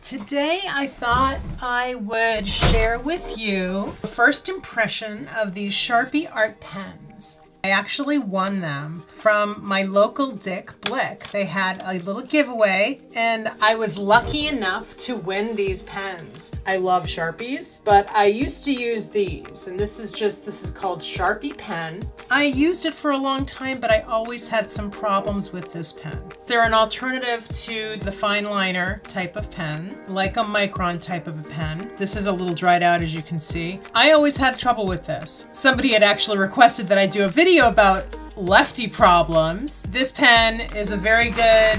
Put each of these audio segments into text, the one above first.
Today I thought I would share with you the first impression of these Sharpie Art Pens. I actually won them from my local Dick Blick. They had a little giveaway and I was lucky enough to win these pens. I love Sharpies, but I used to use these, and this is called Sharpie Pen. I used it for a long time, but I always had some problems with this pen. They're an alternative to the fine liner type of pen, like a micron type of a pen. This is a little dried out, as you can see. I always had trouble with this. Somebody had actually requested that I do a video about Lefty Problems. This pen is a very good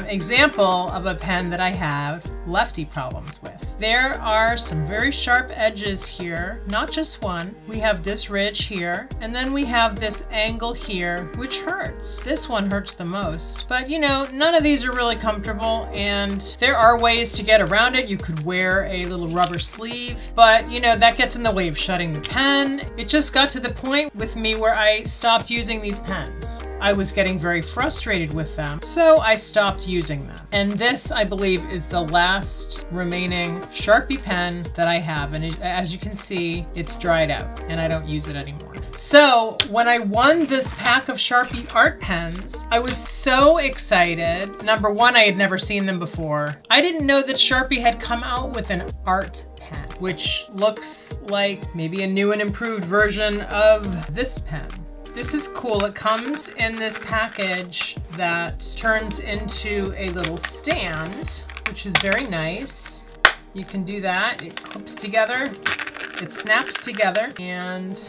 example of a pen that I have Lefty problems with. There are some very sharp edges here, not just one. We have this ridge here, and then we have this angle here, which hurts. This one hurts the most, but you know, none of these are really comfortable, and there are ways to get around it. You could wear a little rubber sleeve, but you know, that gets in the way of shutting the pen. It just got to the point with me where I stopped using these pens. I was getting very frustrated with them, so I stopped using them. And this, I believe, is the last remaining Sharpie pen that I have, and as you can see, it's dried out and I don't use it anymore. So when I won this pack of Sharpie Art Pens, I was so excited. Number one, I had never seen them before. I didn't know that Sharpie had come out with an art pen, which looks like maybe a new and improved version of this pen. This is cool. It comes in this package that turns into a little stand, which is very nice. You can do that. It clips together, it snaps together, and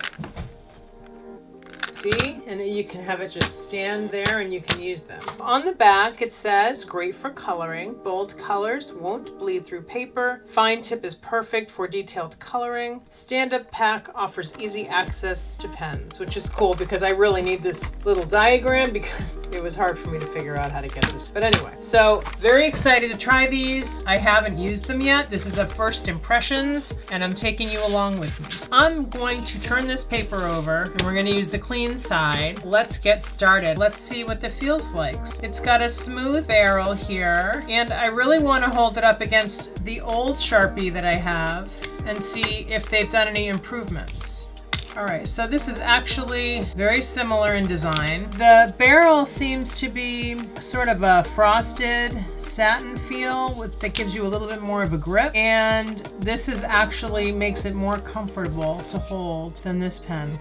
see, and you can have it just stand there and you can use them. On the back it says, great for coloring, bold colors won't bleed through paper, fine tip is perfect for detailed coloring, stand-up pack offers easy access to pens, which is cool because I really need this little diagram because it was hard for me to figure out how to get this. But anyway, so very excited to try these. I haven't used them yet. This is a first impressions and I'm taking you along with me. So I'm going to turn this paper over and we're going to use the clean side. Let's get started. Let's see what it feels like. It's got a smooth barrel here, and I really want to hold it up against the old Sharpie that I have and see if they've done any improvements. All right, so this is actually very similar in design. The barrel seems to be sort of a frosted satin feel that gives you a little bit more of a grip, and this is actually makes it more comfortable to hold than this pen.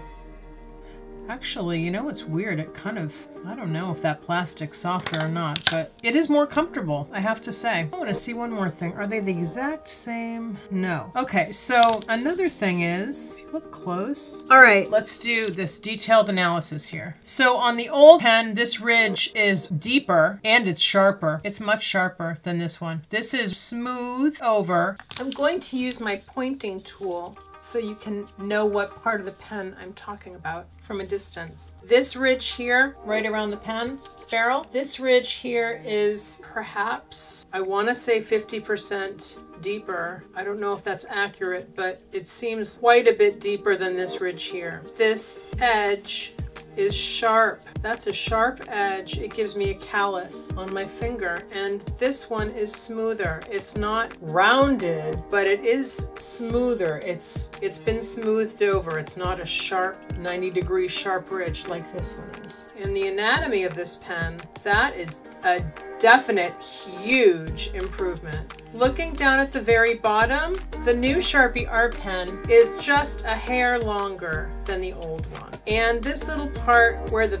Actually, you know what's weird? It kind of, I don't know if that plastic's softer or not, but it is more comfortable, I have to say. I want to see one more thing. Are they the exact same? No. Okay, so another thing is, look close. All right, let's do this detailed analysis here. So on the old pen, this ridge is deeper and it's sharper. It's much sharper than this one. This is smooth over. I'm going to use my pointing tool so you can know what part of the pen I'm talking about from a distance. This ridge here, right around the pen barrel, this ridge here is perhaps, I want to say 50% deeper. I don't know if that's accurate, but it seems quite a bit deeper than this ridge here. This edge is sharp. That's a sharp edge. It gives me a callus on my finger, and this one is smoother. It's not rounded, but it is smoother. It's been smoothed over. It's not a sharp 90-degree sharp ridge like this one is. In the anatomy of this pen, that is a definite huge improvement. Looking down at the very bottom, the new Sharpie Art Pen is just a hair longer than the old one. And this little part where the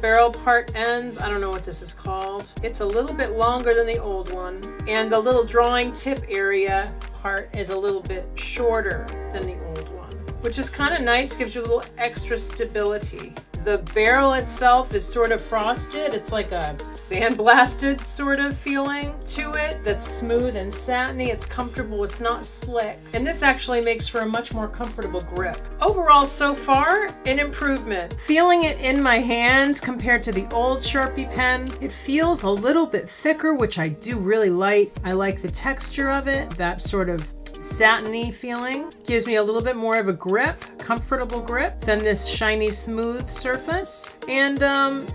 barrel part ends, I don't know what this is called, it's a little bit longer than the old one. And the little drawing tip area part is a little bit shorter than the old one, which is kind of nice, gives you a little extra stability. The barrel itself is sort of frosted. It's like a sandblasted sort of feeling to it that's smooth and satiny. It's comfortable, it's not slick. And this actually makes for a much more comfortable grip. Overall, so far, an improvement. Feeling it in my hand compared to the old Sharpie pen, it feels a little bit thicker, which I do really like. I like the texture of it, that sort of satiny feeling. Gives me a little bit more of a grip, comfortable grip than this shiny smooth surface. And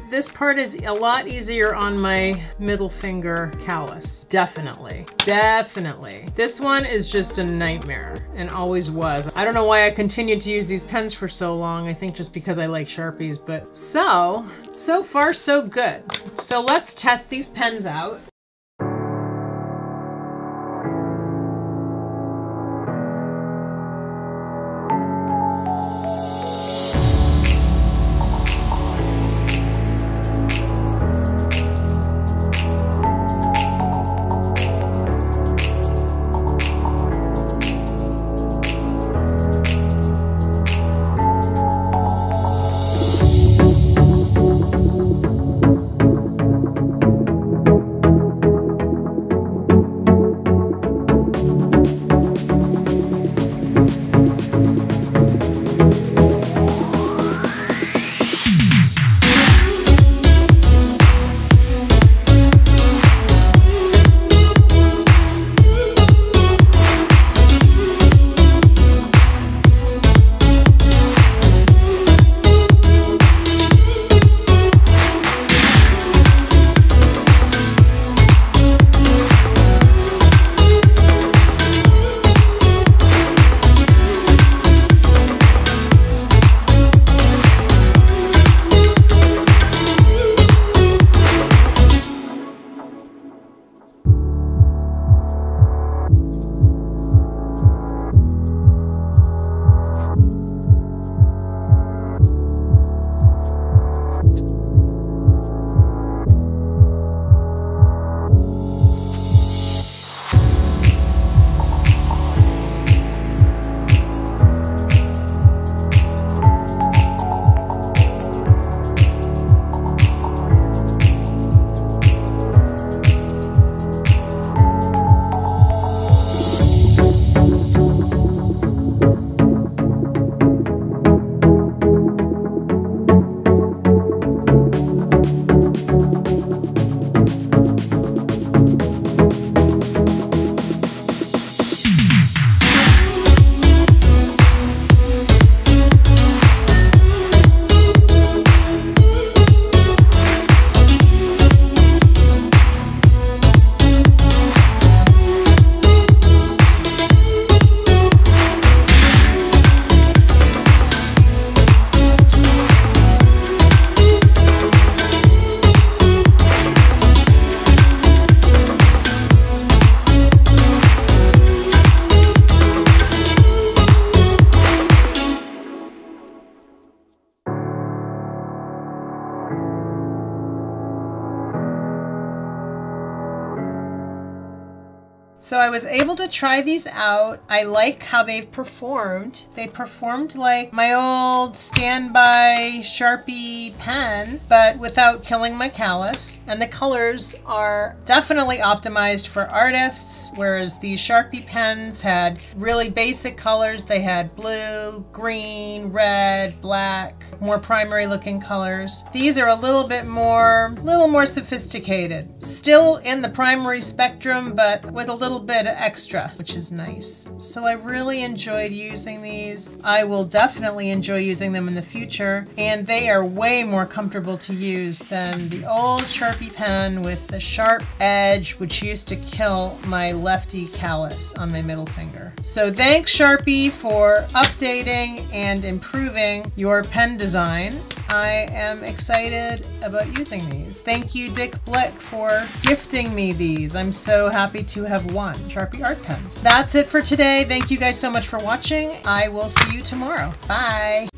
this part is a lot easier on my middle finger callus. Definitely, definitely. This one is just a nightmare and always was. I don't know why I continued to use these pens for so long. I think just because I like Sharpies, but so far so good. So let's test these pens out. So I was able to try these out. I like how they've performed. They performed like my old standby Sharpie pen, but without killing my callus. And the colors are definitely optimized for artists, whereas these Sharpie pens had really basic colors. They had blue, green, red, black, more primary looking colors. These are a little more sophisticated. Still in the primary spectrum, but with a little bit extra, which is nice. So I really enjoyed using these. I will definitely enjoy using them in the future, and they are way more comfortable to use than the old Sharpie pen with the sharp edge, which used to kill my lefty callus on my middle finger. So thanks Sharpie for updating and improving your pen design. I am excited about using these. Thank you, Dick Blick, for gifting me these. I'm so happy to have won Sharpie Art Pens. That's it for today. Thank you guys so much for watching. I will see you tomorrow. Bye.